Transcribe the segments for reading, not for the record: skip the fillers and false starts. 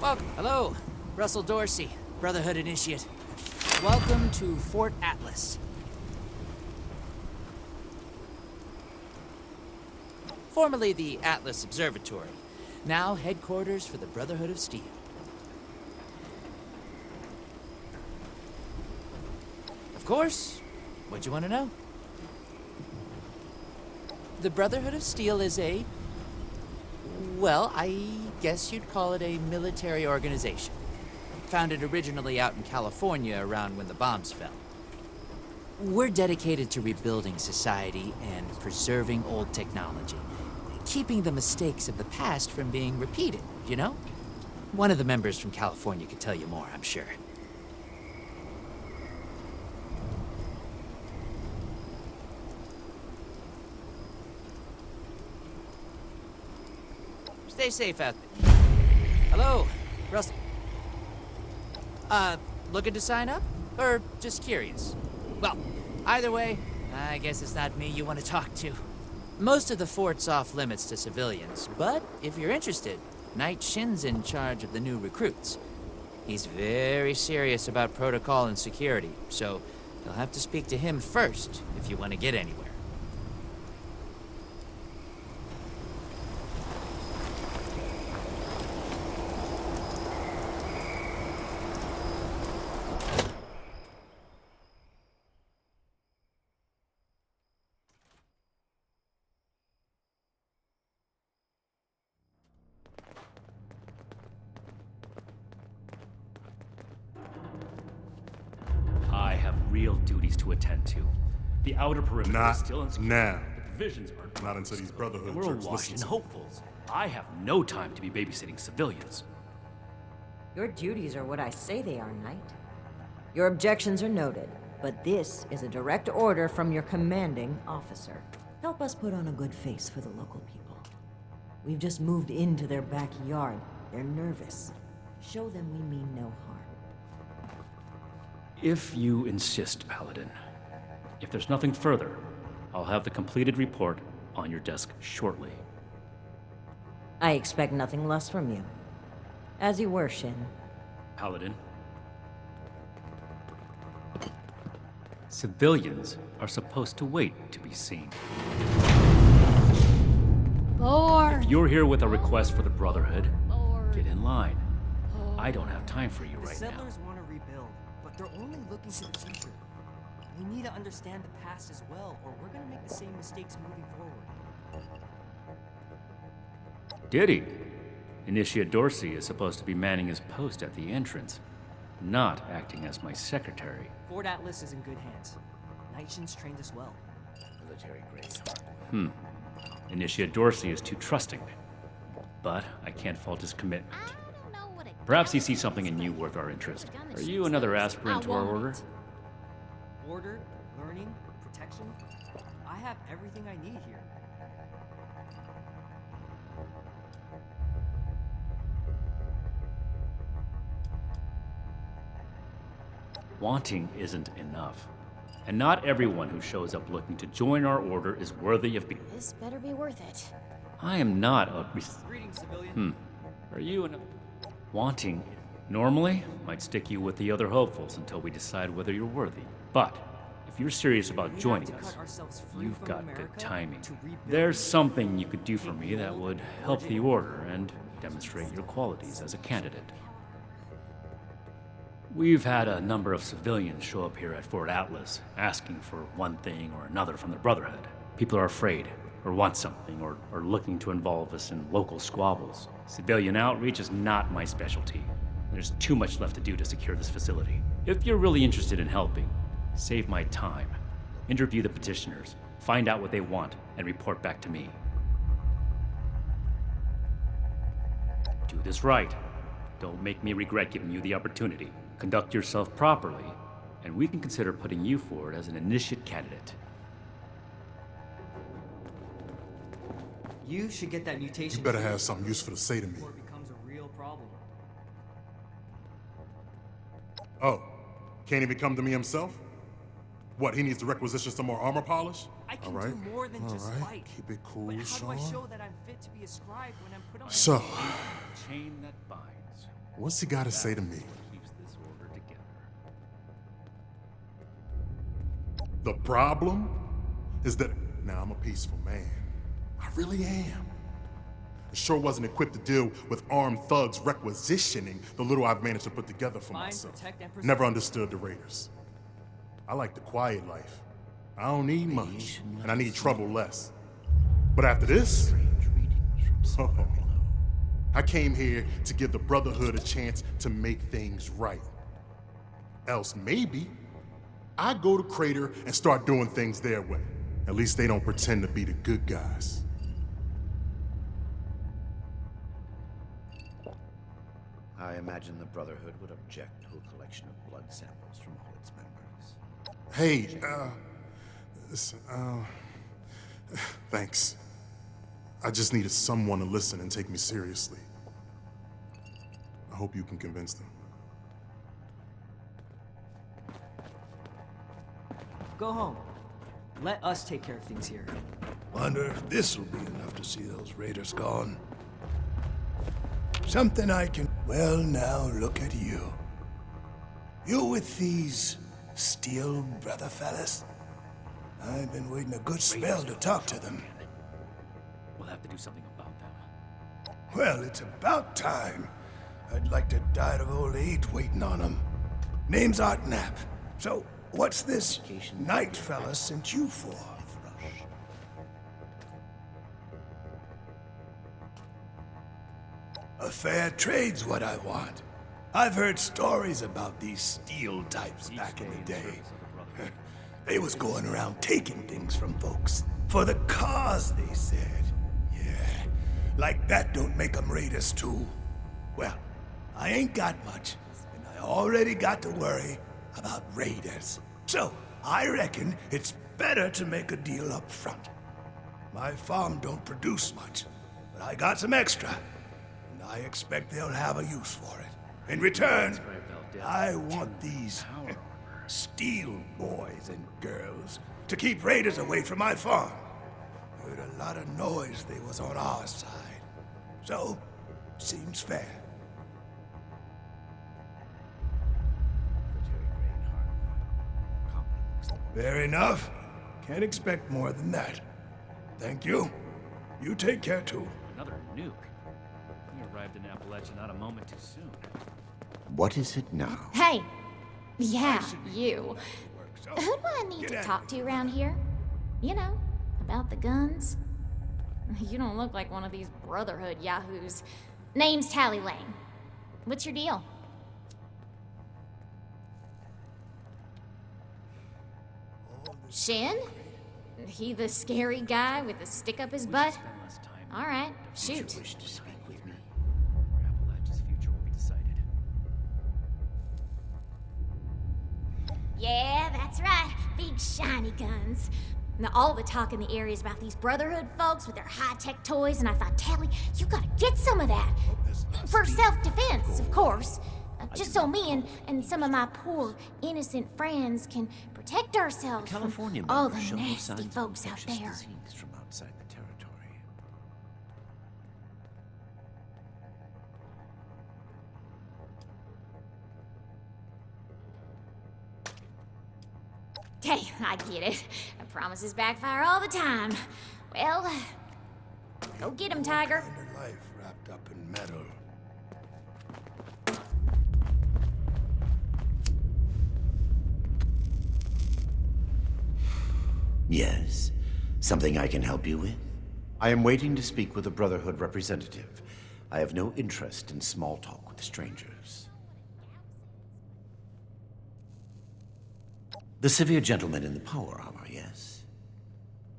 Welcome. Hello. Russell Dorsey, Brotherhood Initiate. Welcome to Fort Atlas. Formerly the Atlas Observatory, now headquarters for the Brotherhood of Steel. Of course, what you want to know? The Brotherhood of Steel is well, I guess you'd call it a military organization. Founded originally out in California around when the bombs fell. We're dedicated to rebuilding society and preserving old technology. Keeping the mistakes of the past from being repeated, you know? One of the members from California could tell you more, I'm sure. Stay safe out there. Hello, Russell. Looking to sign up? Or just curious? Well, either way, I guess it's not me you want to talk to. Most of the fort's off limits to civilians, but if you're interested, Knight Shin's in charge of the new recruits. He's very serious about protocol and security, so you'll have to speak to him first if you want to get anywhere. I have real duties to attend to. The outer perimeter Not is still insecure. now. The divisions aren't. Not until these Brotherhood We're jerks awash listen in to me. hopefuls. I have no time to be babysitting civilians. Your duties are what I say they are, Knight. Your objections are noted, but this is a direct order from your commanding officer. Help us put on a good face for the local people. We've just moved into their backyard. They're nervous. Show them we mean no harm. If you insist, Paladin. If there's nothing further, I'll have the completed report on your desk shortly. I expect nothing less from you. As you were, Shin. Paladin. Civilians are supposed to wait to be seen. Lord. If you're here with a request for the Brotherhood, get in line. I don't have time for you The right now. settlers want to rebuild, but they're only looking to the future. We need to understand the past as well, or we're gonna make the same mistakes moving forward. Did he? Initiate Dorsey is supposed to be manning his post at the entrance, not acting as my secretary. Fort Atlas is in good hands. Knight Shin's trained us well. Military grace. Initiate Dorsey is too trusting, but I can't fault his commitment. Perhaps he sees something in you worth our interest. Are you another aspirant to our order? Order, learning, protection. I have everything I need here. Wanting isn't enough. And not everyone who shows up looking to join our order is worthy of being. This better be worth it. I am not a. Greetings, civilian. Are you an. Wanting normally might stick you with the other hopefuls until we decide whether you're worthy. But if you're serious about We joining have to us, cut ourselves free you've from got America good timing. to rebuild There's it. something you could do for me that would help the order and demonstrate your qualities as a candidate. We've had a number of civilians show up here at Fort Atlas, asking for one thing or another from the Brotherhood. People are afraid, or want something, or are looking to involve us in local squabbles. Civilian outreach is not my specialty. There's too much left to do to secure this facility. If you're really interested in helping, save my time. Interview the petitioners, find out what they want, and report back to me. Do this right. Don't make me regret giving you the opportunity. Conduct yourself properly, and we can consider putting you forward as an initiate candidate. You should get that mutation. You better have something useful to say to me. before it becomes a real problem. Oh, can't even come to me himself? What, he needs to requisition some more armor polish? I can All right, do more than all just right. fight. Keep it cool, But how do I Sean. show that I'm fit to be a scribe when I'm put on? So, Chain that binds. What's he gotta say to me? Keeps this order together. The problem is that now I'm a peaceful man. I really am. I sure wasn't equipped to deal with armed thugs requisitioning the little I've managed to put together for Find, myself. protect, and Never preserve. understood the Raiders. I like the quiet life. I don't need much, and I need trouble less. But after this, oh, I came here to give the Brotherhood a chance to make things right. Else maybe I go to Crater and start doing things their way. At least they don't pretend to be the good guys. I imagine the Brotherhood would object to a collection of blood samples from all its members. Hey, thanks. I just needed someone to listen and take me seriously. I hope you can convince them. Go home. Let us take care of things here. Wonder if this'll be enough to see those raiders gone. Something I can... Well, now look at you. You with these Steel brother fellas? I've been waiting a good spell to talk to them. We'll have to do something about them. Well, it's about time. I'd like to die of old age waiting on them. Name's Art Knapp. So, what's this night fella sent you for? A fair trade's what I want. I've heard stories about these steel types back in the day. They was going around taking things from folks. For the cause, they said. Yeah, like that don't make them raiders too. Well, I ain't got much, and I already got to worry about raiders. So, I reckon it's better to make a deal up front. My farm don't produce much, but I got some extra, and I expect they'll have a use for it. In return, I want these steel boys and girls to keep raiders away from my farm. Heard a lot of noise they was on our side. So, seems fair. Fair enough. Can't expect more than that. Thank you. You take care too. Another nuke. We arrived in Appalachia not a moment too soon. What is it now? Hey! Yeah, you. So, Who do I need get to at talk to around here? You know, about the guns? You don't look like one of these Brotherhood yahoos. Name's Tally Lane. What's your deal? Shin? He the scary guy with the stick up his butt? Spend less time. All right, shoot. Wish to speak with me? Where Appalachia's future will be decided. Yeah, that's right. Big shiny guns. Now, all the talk in the area is about these Brotherhood folks with their high-tech toys, and I thought, Tally, you gotta get some of that. For self-defense, of course. Just so me and some of my poor, innocent friends can protect ourselves California from all the members show no nasty signs of folks out infectious there. disease from outside the territory. Hey, I get it. Promises backfire all the time. Well, go get him, Tiger. Kind of life wrapped up in metal. Yes? Something I can help you with? I am waiting to speak with a Brotherhood representative. I have no interest in small talk with strangers. The severe gentleman in the power armor, yes?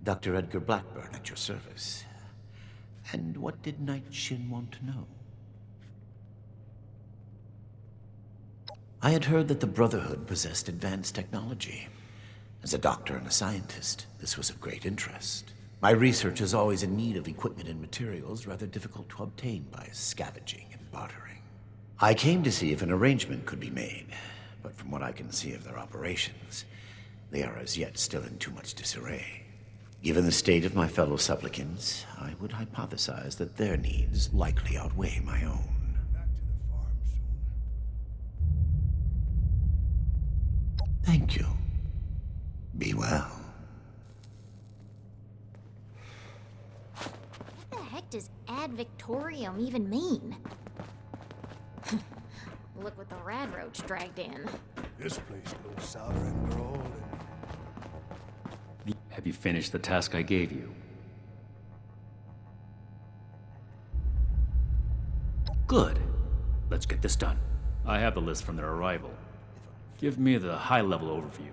Dr. Edgar Blackburn at your service. And what did Knight Shin want to know? I had heard that the Brotherhood possessed advanced technology. As a doctor and a scientist, this was of great interest. My research is always in need of equipment and materials rather difficult to obtain by scavenging and bartering. I came to see if an arrangement could be made, but from what I can see of their operations, they are as yet still in too much disarray. Given the state of my fellow supplicants, I would hypothesize that their needs likely outweigh my own. Back to the farm soon. Thank you. Be well. What the heck does ad Victorium even mean? Look what the rad roach dragged in. This place goes sour and we're all in. Have you finished the task I gave you? Good. Let's get this done. I have the list from their arrival. Give me the high-level overview.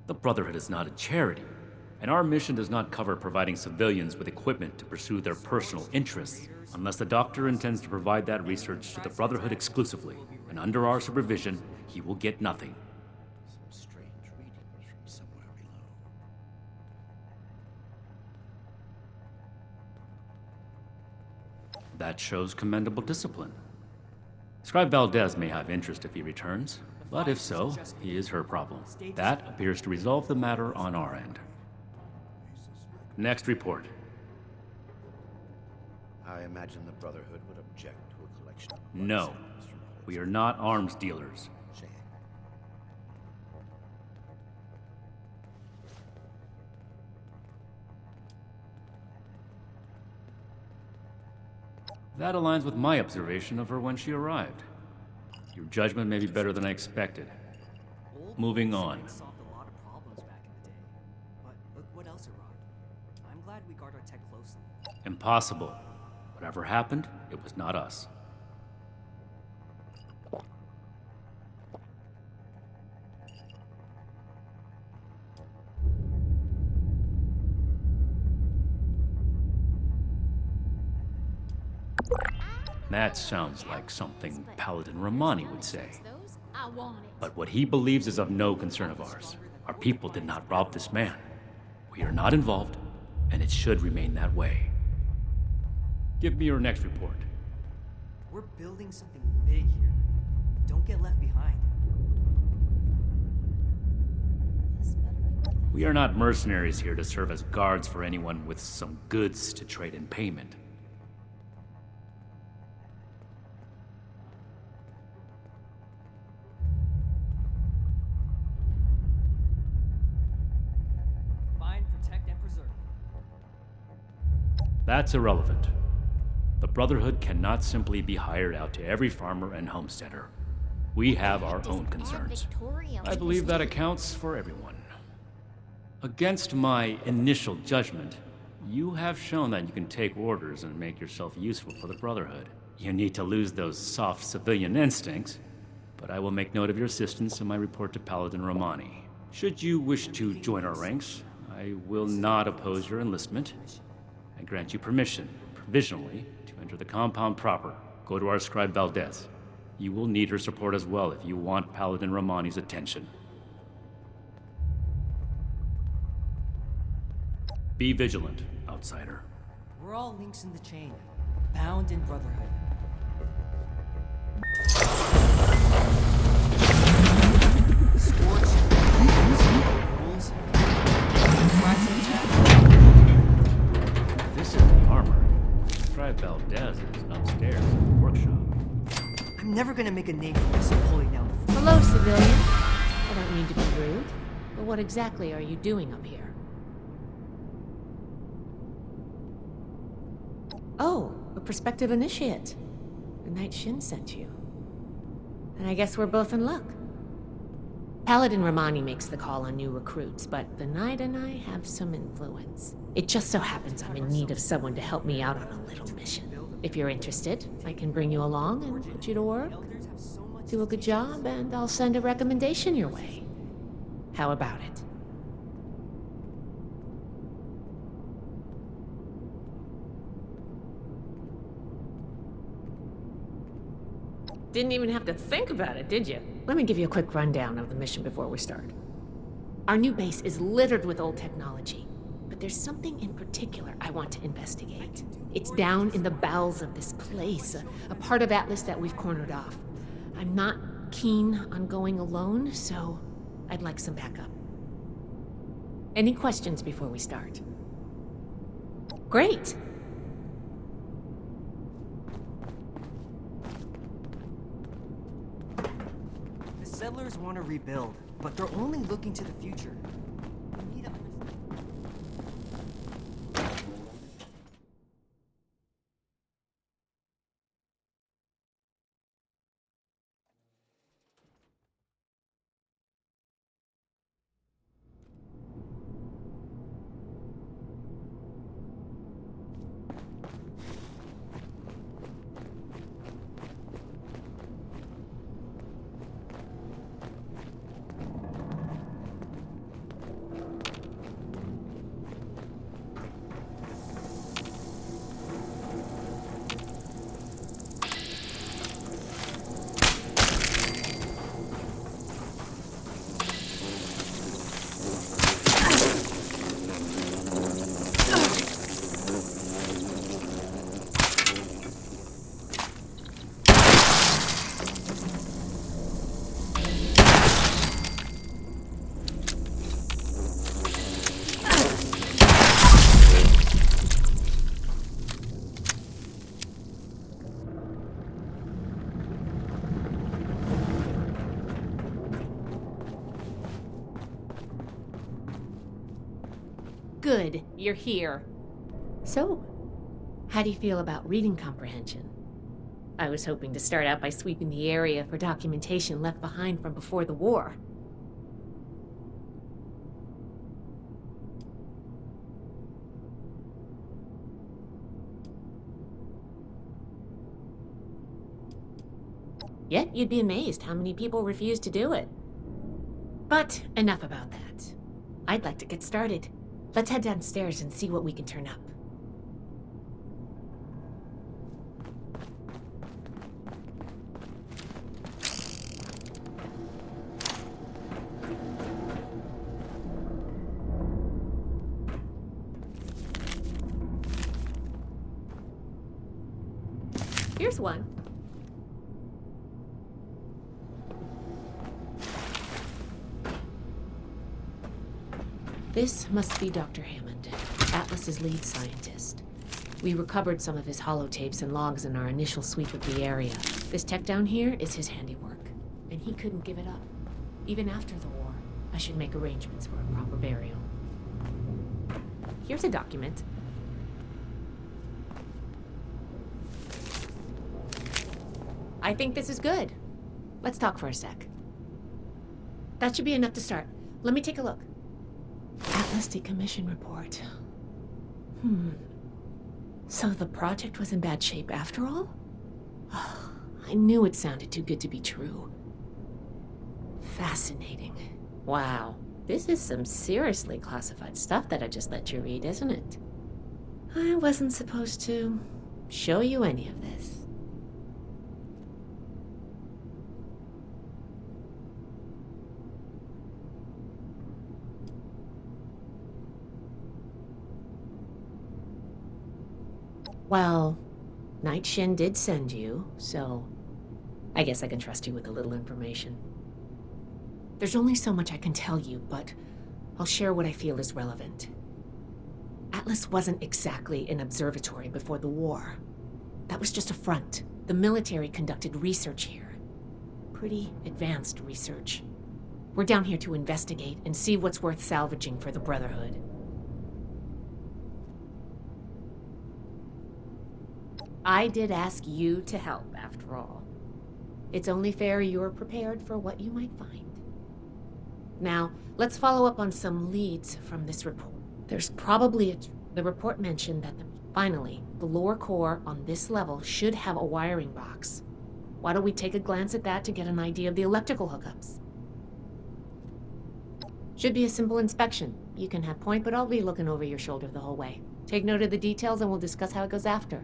The Brotherhood is not a charity, and our mission does not cover providing civilians with equipment to pursue their personal interests, unless the Doctor intends to provide that research to the Brotherhood exclusively, and under our supervision, he will get nothing. Some strange readings from somewhere below. That shows commendable discipline. Scribe Valdez may have interest if he returns, but if so, he is her problem. That appears to resolve the matter on our end. Next report. I imagine the Brotherhood would object to a collection of... No, we are not arms dealers. Shame. That aligns with my observation of her when she arrived. Your judgment may be better than I expected. Moving on. Solved a lot of problems back in the day. But look what else arrived. I'm glad we guard our tech closely. Impossible. Whatever happened, it was not us. That sounds like something Paladin Romani would say. Those I wanted. But what he believes is of no concern of ours. Our people did not rob this man. We are not involved, and it should remain that way. Give me your next report. We're building something big here. Don't get left behind. We are not mercenaries here to serve as guards for anyone with some goods to trade in payment. Find, protect, and preserve. That's irrelevant. The Brotherhood cannot simply be hired out to every farmer and homesteader. We have our own concerns. I believe that accounts for everyone. Against my initial judgment, you have shown that you can take orders and make yourself useful for the Brotherhood. You need to lose those soft civilian instincts, but I will make note of your assistance in my report to Paladin Romani. Should you wish to join our ranks, I will not oppose your enlistment. I grant you permission, provisionally, to enter the compound proper. Go to our scribe Valdez. You will need her support as well if you want Paladin Romani's attention. Be vigilant, outsider. We're all links in the chain, bound in brotherhood. Scorch, rules, This is the armor. Scribe Valdez is upstairs in the workshop. I'm never gonna make a name for myself holding down the Hello, civilian. I don't mean to be rude, but what exactly are you doing up here? Oh, a prospective initiate. The Night Shin sent you. And I guess we're both in luck. Paladin Romani makes the call on new recruits, but the Knight and I have some influence. It just so happens I'm in need of someone to help me out on a little mission. If you're interested, I can bring you along and put you to work. elders have so much. Do a good job, and I'll send a recommendation your way. How about it? Didn't even have to think about it, did you? Let me give you a quick rundown of the mission before we start. Our new base is littered with old technology, but there's something in particular I want to investigate. It's down in the bowels of this place, a part of Atlas that we've cornered off. I'm not keen on going alone, so I'd like some backup. Any questions before we start? Great! settlers want to rebuild, but they're only looking to the future. We need to understand. Good, you're here. So, how do you feel about reading comprehension? I was hoping to start out by sweeping the area for documentation left behind from before the war. Yet you'd be amazed how many people refuse to do it. But enough about that. I'd like to get started. Let's head downstairs and see what we can turn up. Here's one. This must be Dr. Hammond, Atlas's lead scientist. We recovered some of his holotapes and logs in our initial sweep of the area. This tech down here is his handiwork, and he couldn't give it up. Even after the war, I should make arrangements for a proper burial. Here's a document. I think this is good. Let's talk for a sec. That should be enough to start. Let me take a look. Atlas decommission report. So the project was in bad shape after all? I knew it sounded too good to be true. Fascinating. Wow. This is some seriously classified stuff that I just let you read, isn't it? I wasn't supposed to show you any of this. Well, Night Shin did send you, so I guess I can trust you with a little information. There's only so much I can tell you, but I'll share what I feel is relevant. Atlas wasn't exactly an observatory before the war. That was just a front. The military conducted research here. Pretty advanced research. We're down here to investigate and see what's worth salvaging for the Brotherhood. I did ask you to help, after all. It's only fair you're prepared for what you might find. Now, let's follow up on some leads from this report. There's probably the report mentioned that finally, the lower core on this level should have a wiring box. Why don't we take a glance at that to get an idea of the electrical hookups? Should be a simple inspection. You can have point, but I'll be looking over your shoulder the whole way. Take note of the details and we'll discuss how it goes after.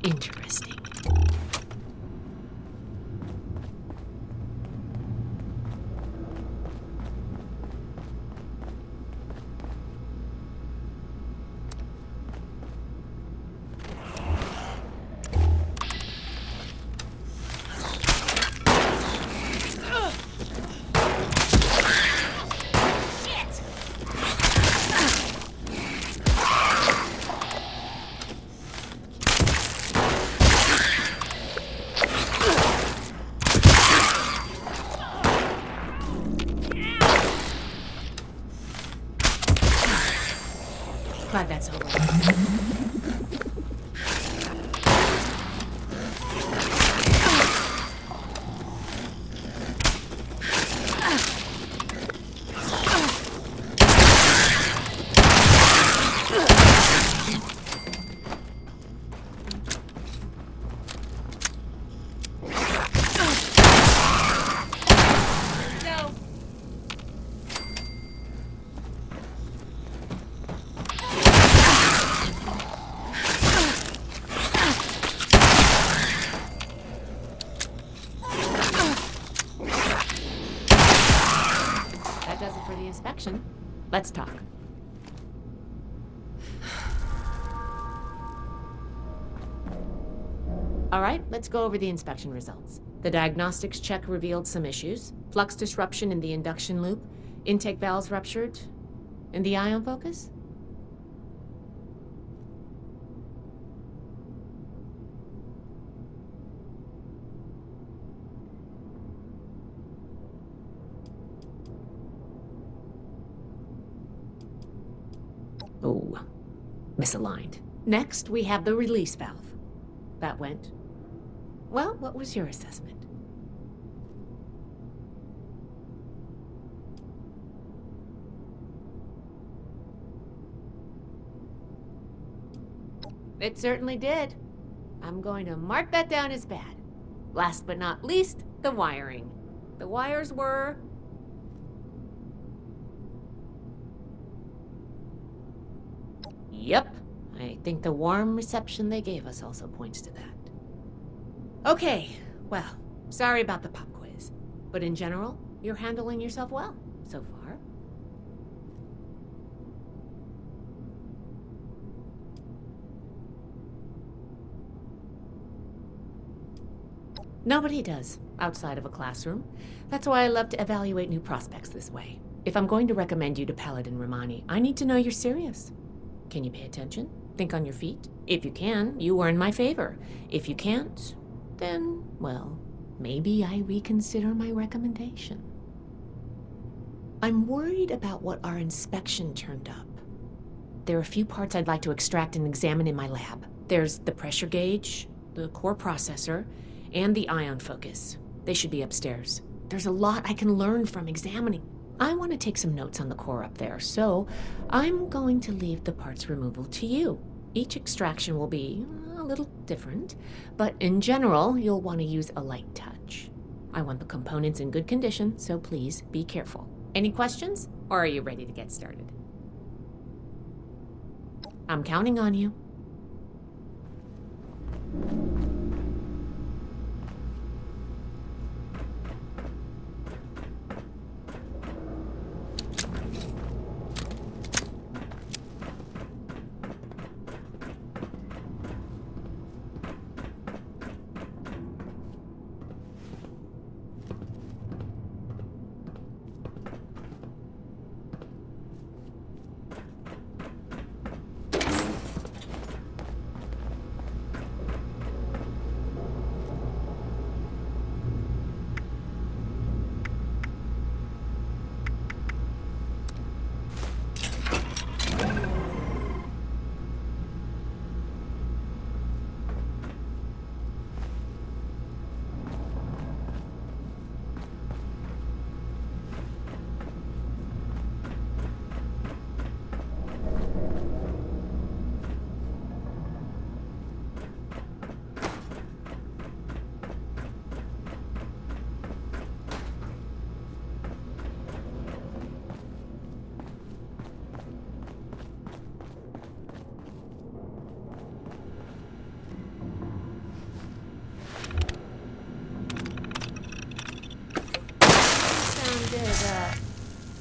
Interesting. Glad that's over. That does it for the inspection. Let's talk. All right, let's go over the inspection results. The diagnostics check revealed some issues. Flux disruption in the induction loop, intake valves ruptured, and the ion focus? Oh, misaligned. Next, we have the release valve. That went. Well, what was your assessment? It certainly did. I'm going to mark that down as bad. Last but not least, the wiring. The wires were... Yep. I think the warm reception they gave us also points to that. Okay, well, sorry about the pop quiz. But in general, you're handling yourself well so far. Nobody does, outside of a classroom. That's why I love to evaluate new prospects this way. If I'm going to recommend you to Paladin Romani, I need to know you're serious. Can you pay attention? Think on your feet? If you can, you are in my favor. If you can't, then, well, maybe I reconsider my recommendation. I'm worried about what our inspection turned up. There are a few parts I'd like to extract and examine in my lab. There's the pressure gauge, the core processor, and the ion focus. They should be upstairs. There's a lot I can learn from examining. I want to take some notes on the core up there, so I'm going to leave the parts removal to you. Each extraction will be a little different, but in general, you'll want to use a light touch. I want the components in good condition, so please be careful. Any questions, or are you ready to get started? I'm counting on you.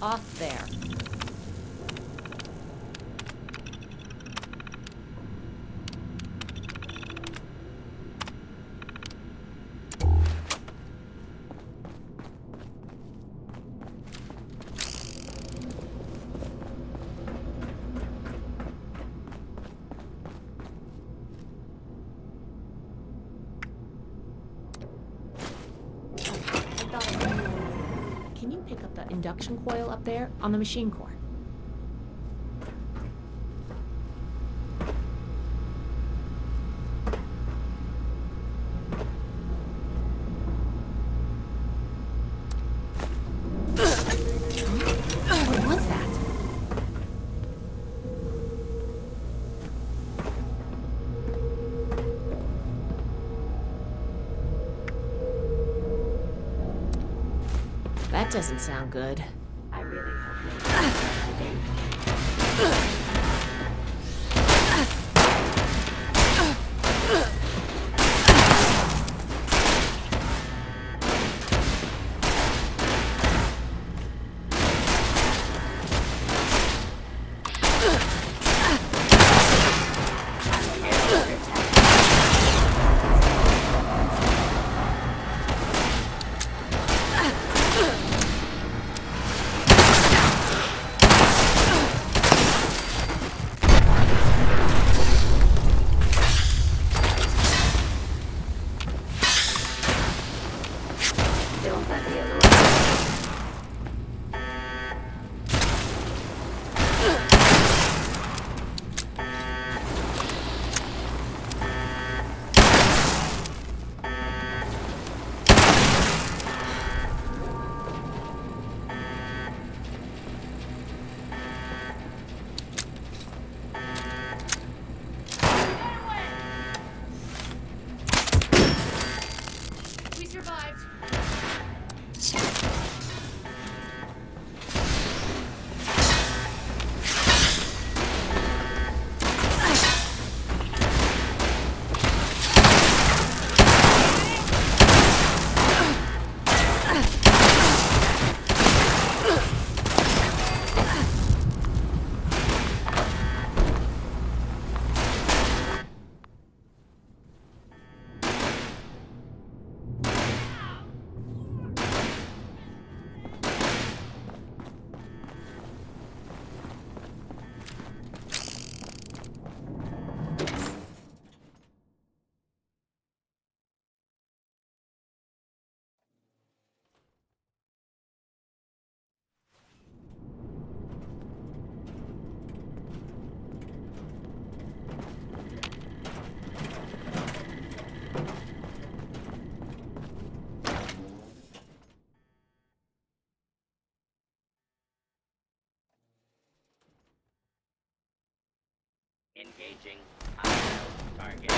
Off there. Can you pick up the induction coil up there on the machine core? doesn't sound good. I really We survived. Engaging hostile target.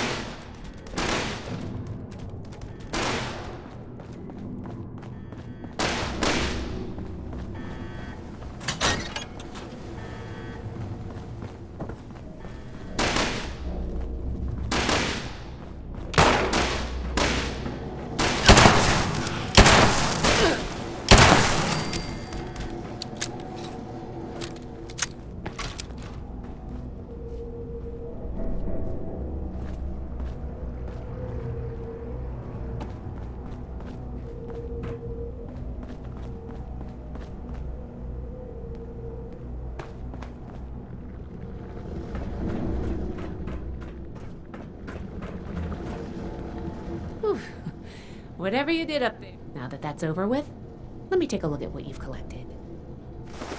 Whew. Whatever you did up there. Now that that's over with, let me take a look at what you've collected.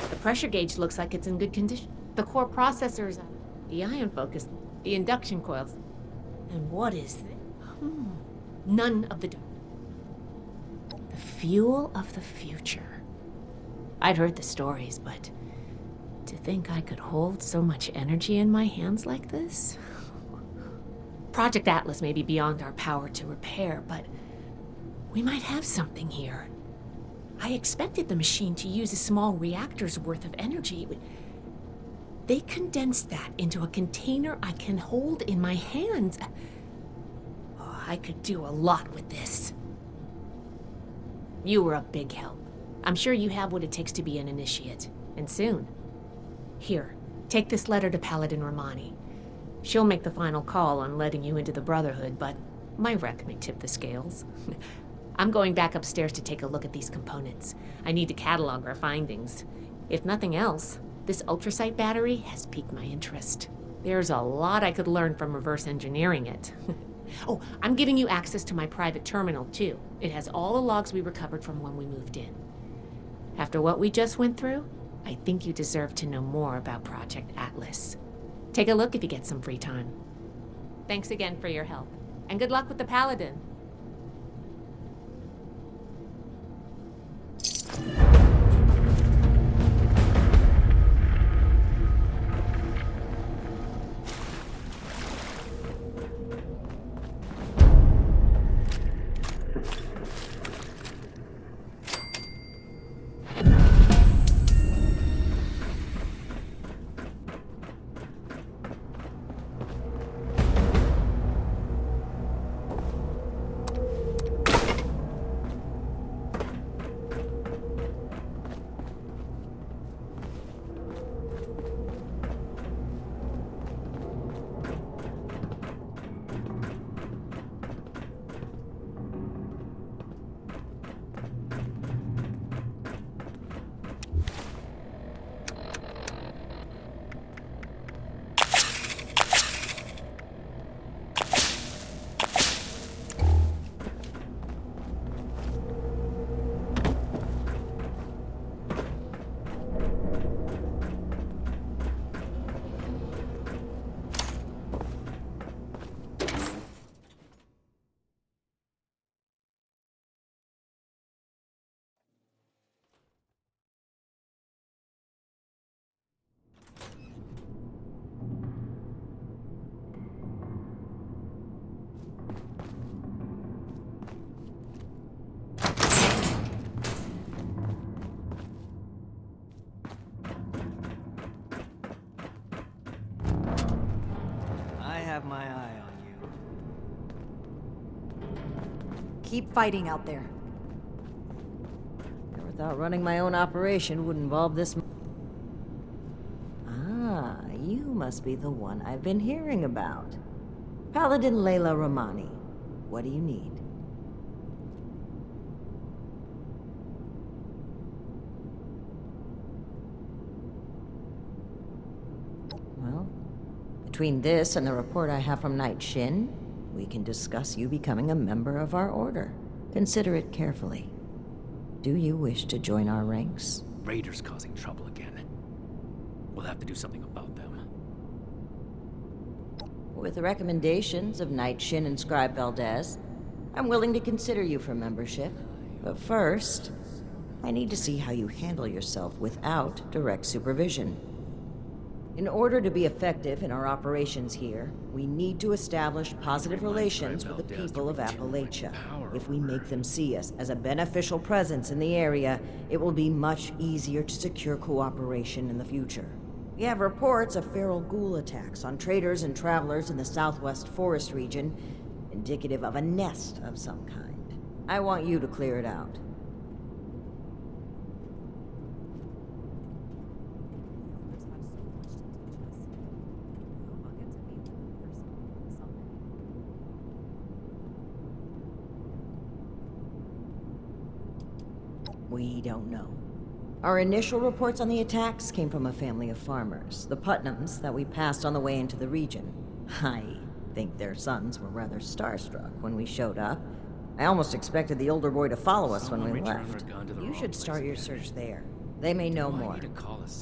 The pressure gauge looks like it's in good condition. The core processors, the ion focus, the induction coils. And what is this? None of the... The fuel of the future. I'd heard the stories, but to think I could hold so much energy in my hands like this? Project Atlas may be beyond our power to repair, but we might have something here. I expected the machine to use a small reactor's worth of energy. They condensed that into a container I can hold in my hands. Oh, I could do a lot with this. You were a big help. I'm sure you have what it takes to be an initiate, and soon. Here, take this letter to Paladin Romani. She'll make the final call on letting you into the Brotherhood, but my wreck may tip the scales. I'm going back upstairs to take a look at these components. I need to catalog our findings. If nothing else, this ultrasight battery has piqued my interest. There's a lot I could learn from reverse engineering it. Oh, I'm giving you access to my private terminal, too. It has all the logs we recovered from when we moved in. After what we just went through, I think you deserve to know more about Project Atlas. Take a look if you get some free time. Thanks again for your help, and good luck with the Paladin. Keep fighting out there. Never thought running my own operation would involve this. Ah, you must be the one I've been hearing about. Paladin Layla Romani. What do you need? Well, between this and the report I have from Knight Shin, we can discuss you becoming a member of our order. Consider it carefully. Do you wish to join our ranks? Raiders causing trouble again. We'll have to do something about them. With the recommendations of Knight Shin and Scribe Valdez, I'm willing to consider you for membership. But first, I need to see how you handle yourself without direct supervision. In order to be effective in our operations here, we need to establish positive relations with the people of Appalachia. If we make them see us as a beneficial presence in the area, it will be much easier to secure cooperation in the future. We have reports of feral ghoul attacks on traders and travelers in the southwest forest region, indicative of a nest of some kind. I want you to clear it out. We don't know. Our initial reports on the attacks came from a family of farmers, the Putnams, that we passed on the way into the region. I think their sons were rather starstruck when we showed up. I almost expected the older boy to follow us when we left. You should start your search there. They may know more.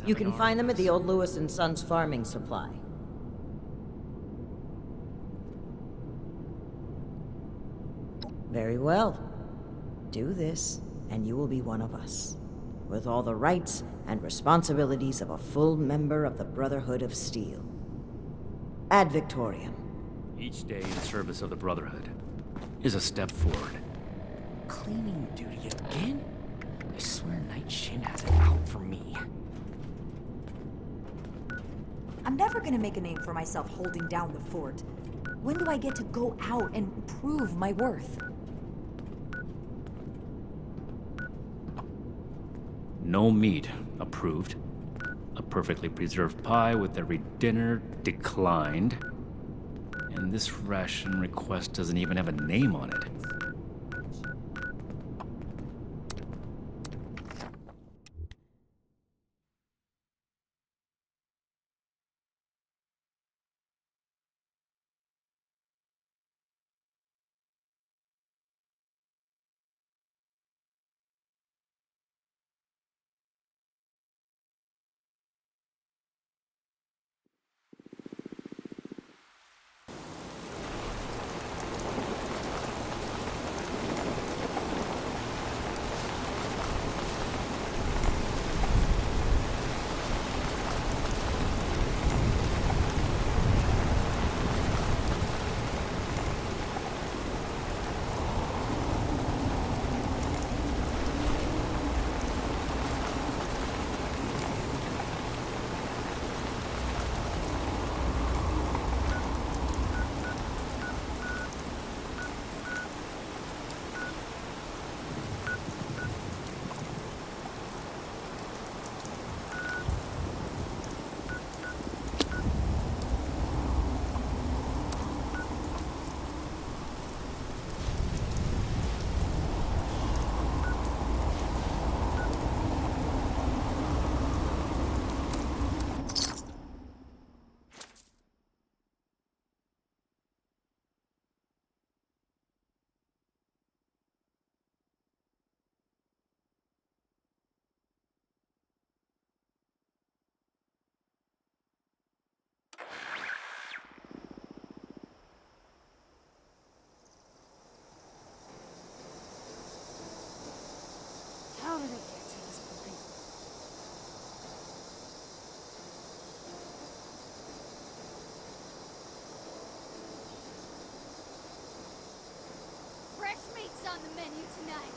You can find them at the old Lewis and Sons farming supply. Very well. Do this, and you will be one of us, with all the rights and responsibilities of a full member of the Brotherhood of Steel. Ad Victoriam. Each day in service of the Brotherhood is a step forward. Cleaning duty again? I swear Knight Shin has it out for me. I'm never gonna make a name for myself holding down the fort. When do I get to go out and prove my worth? No meat approved. A perfectly preserved pie with every dinner declined. And this ration request doesn't even have a name on it. How did I get to this point? Fresh meat's on the menu tonight.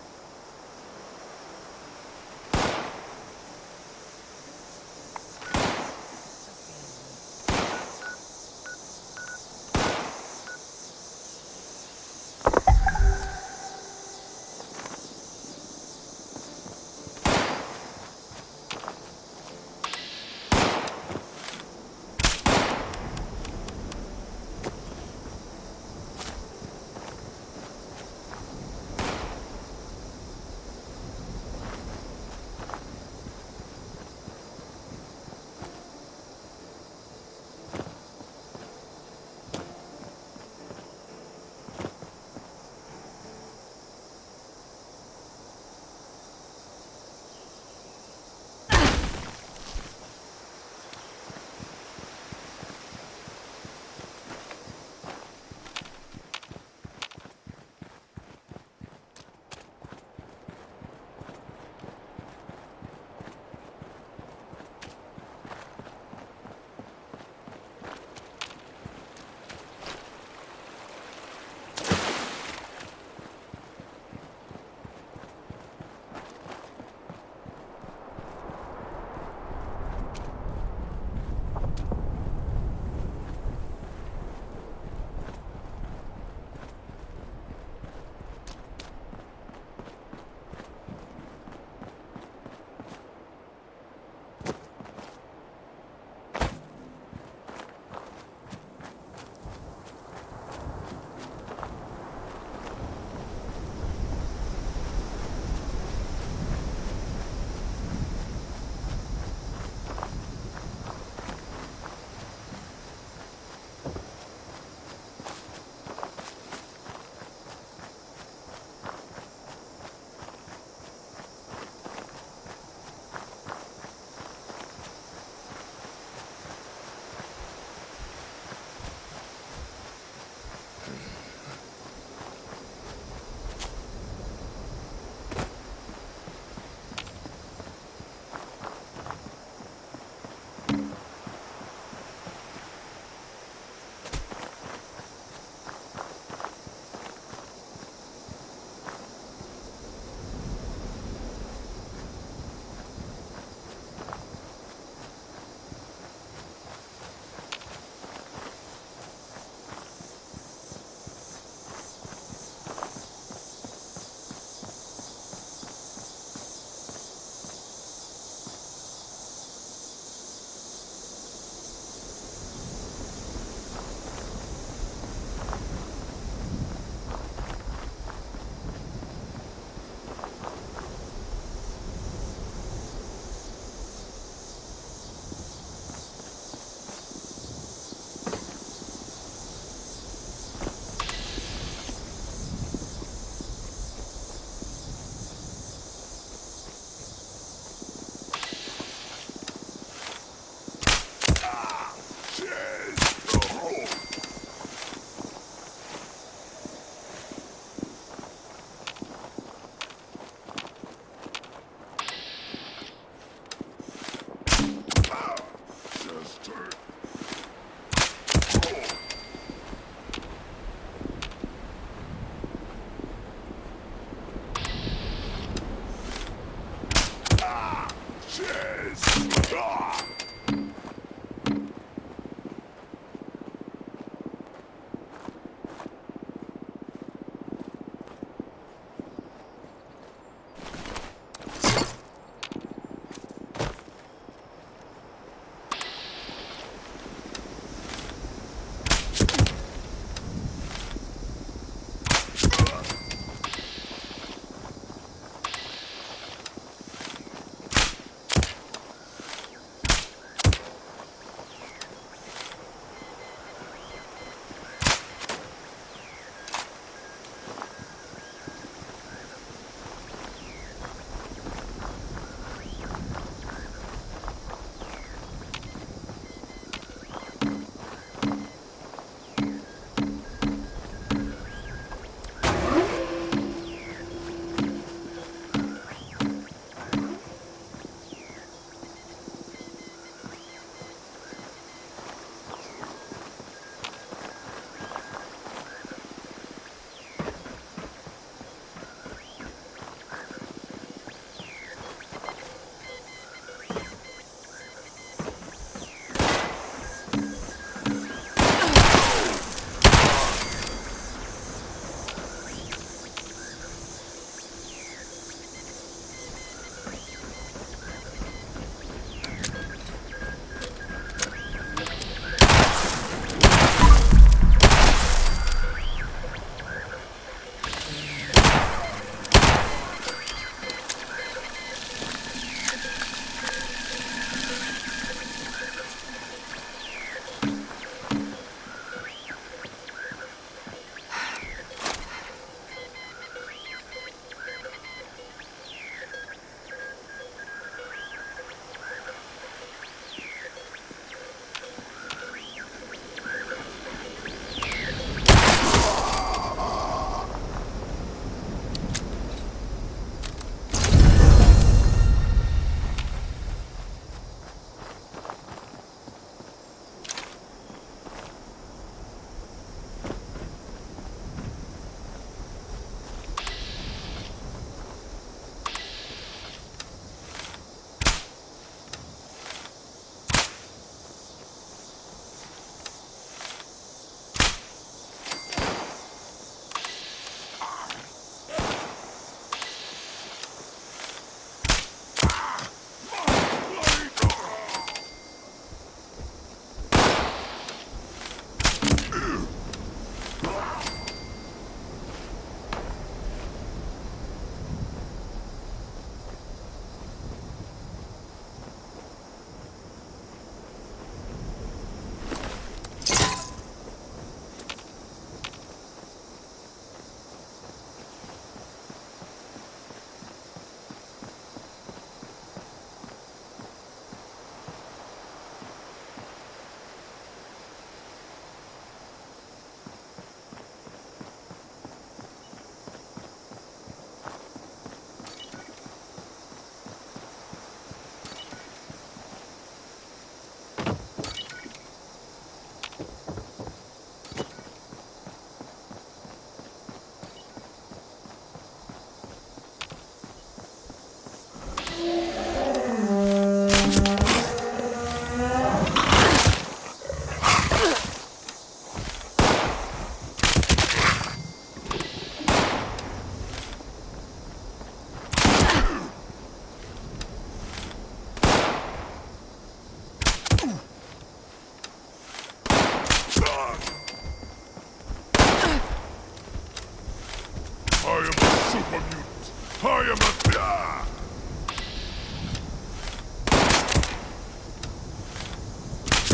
I am a super mutant. I am a...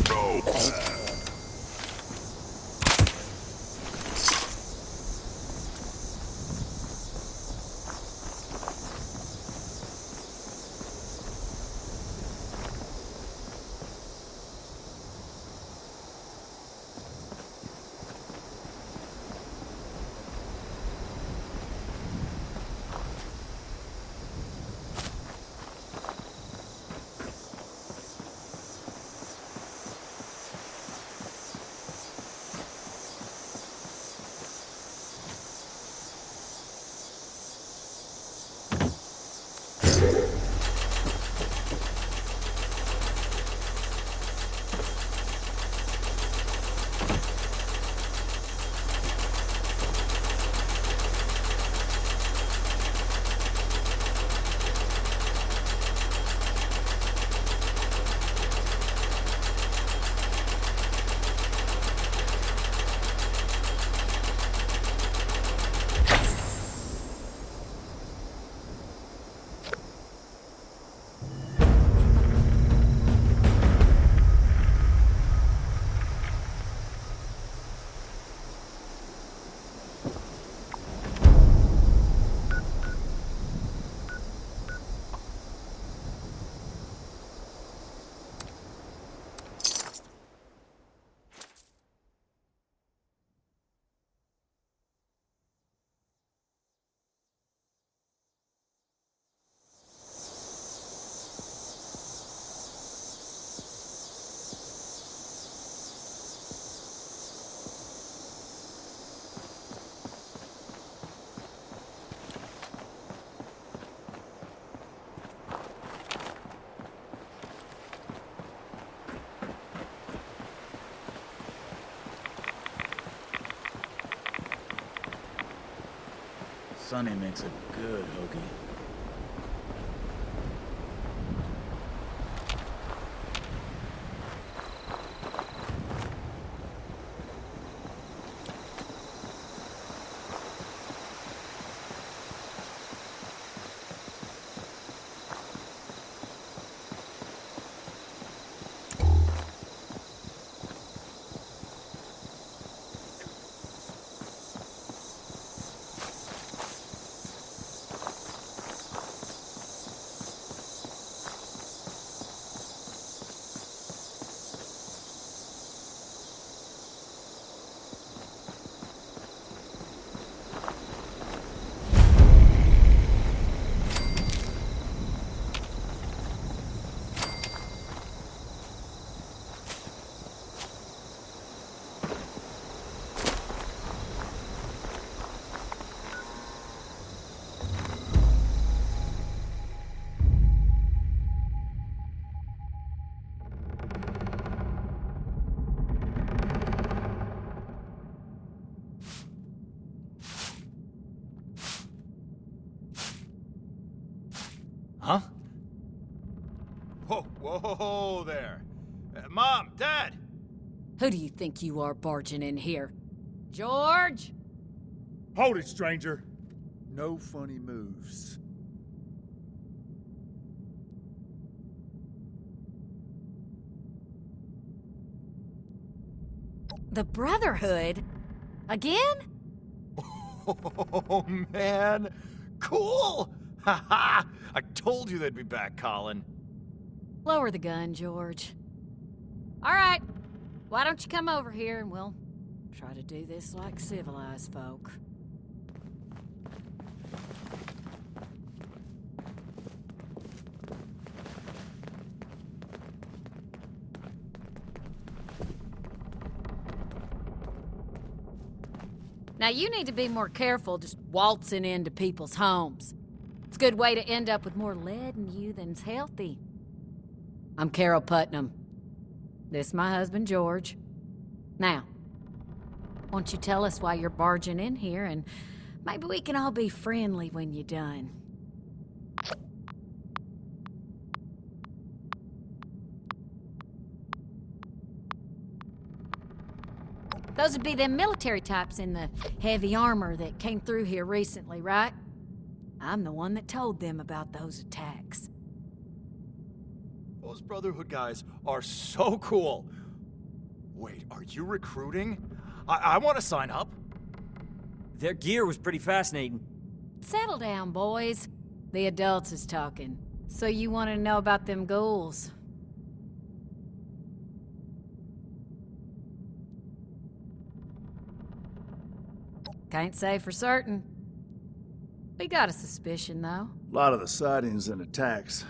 No! Sonny makes a good hoagie. Huh? Whoa, whoa there. Mom, Dad! Who do you think you are barging in here? George? Hold it, stranger. No funny moves. The Brotherhood? Again? Oh, man. Cool! Ha-ha! I told you they'd be back, Colin. Lower the gun, George. All right. Why don't you come over here and we'll try to do this like civilized folk. Now you need to be more careful just waltzing into people's homes. It's a good way to end up with more lead in you than's healthy. I'm Carol Putnam. This is my husband, George. Now, won't you tell us why you're barging in here, and maybe we can all be friendly when you're done. Those would be them military types in the heavy armor that came through here recently, right? I'm the one that told them about those attacks. Those Brotherhood guys are so cool. Wait, are you recruiting? I want to sign up. Their gear was pretty fascinating. Settle down, boys. The adults is talking. So you want to know about them ghouls? Can't say for certain. We got a suspicion, though. A lot of the sightings and attacks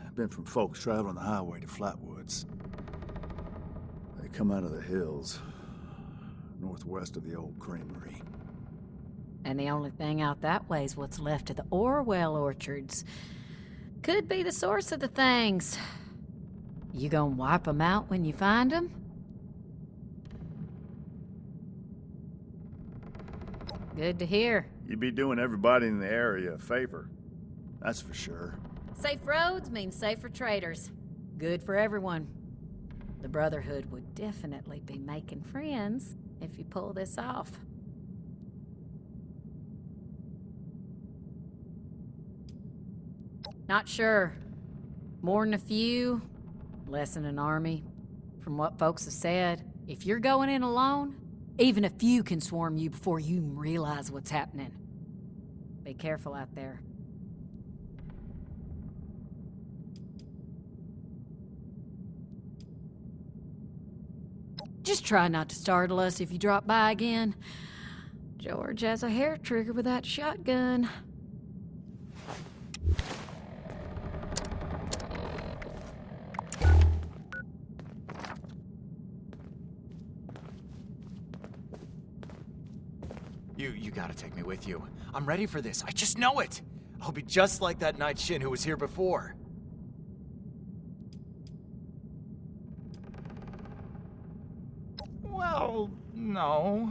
have been from folks traveling the highway to Flatwoods. They come out of the hills, northwest of the old creamery. And the only thing out that way is what's left of the Orwell orchards. Could be the source of the things. You gonna wipe them out when you find them? Good to hear. You'd be doing everybody in the area a favor. That's for sure. Safe roads means safer traders. Good for everyone. The Brotherhood would definitely be making friends if you pull this off. Not sure. More than a few, less than an army. From what folks have said, if you're going in alone, even a few can swarm you before you even realize what's happening. Be careful out there. Just try not to startle us if you drop by again. George has a hair trigger with that shotgun. You gotta take me with you. I'm ready for this. I just know it. I'll be just like that Night Shin who was here before. Well, no.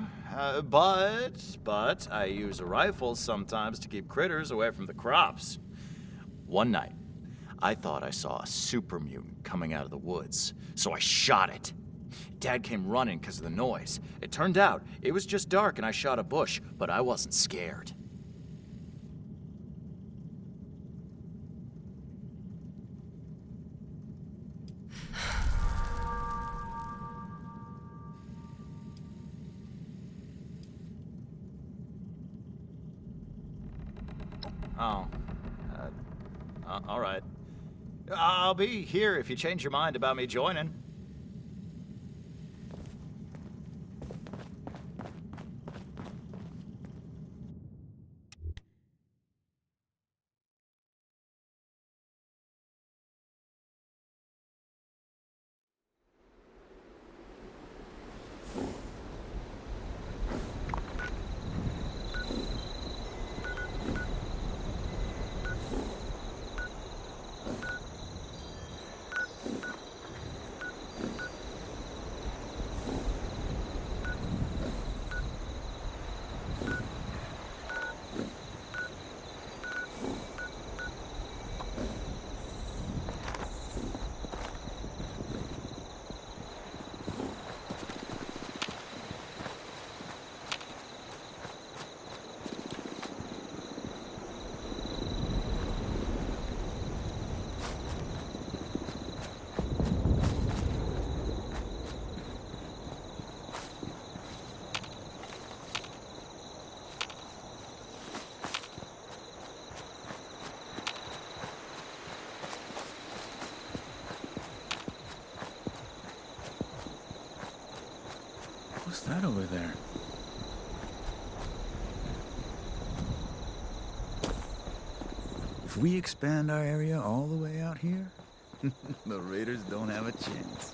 But I use a rifle sometimes to keep critters away from the crops. One night, I thought I saw a super mutant coming out of the woods, so I shot it. Dad came running because of the noise. It turned out it was just dark and I shot a bush, but I wasn't scared. Oh. All right. I'll be here if you change your mind about me joining. What's that over there? If we expand our area all the way out here, the Raiders don't have a chance.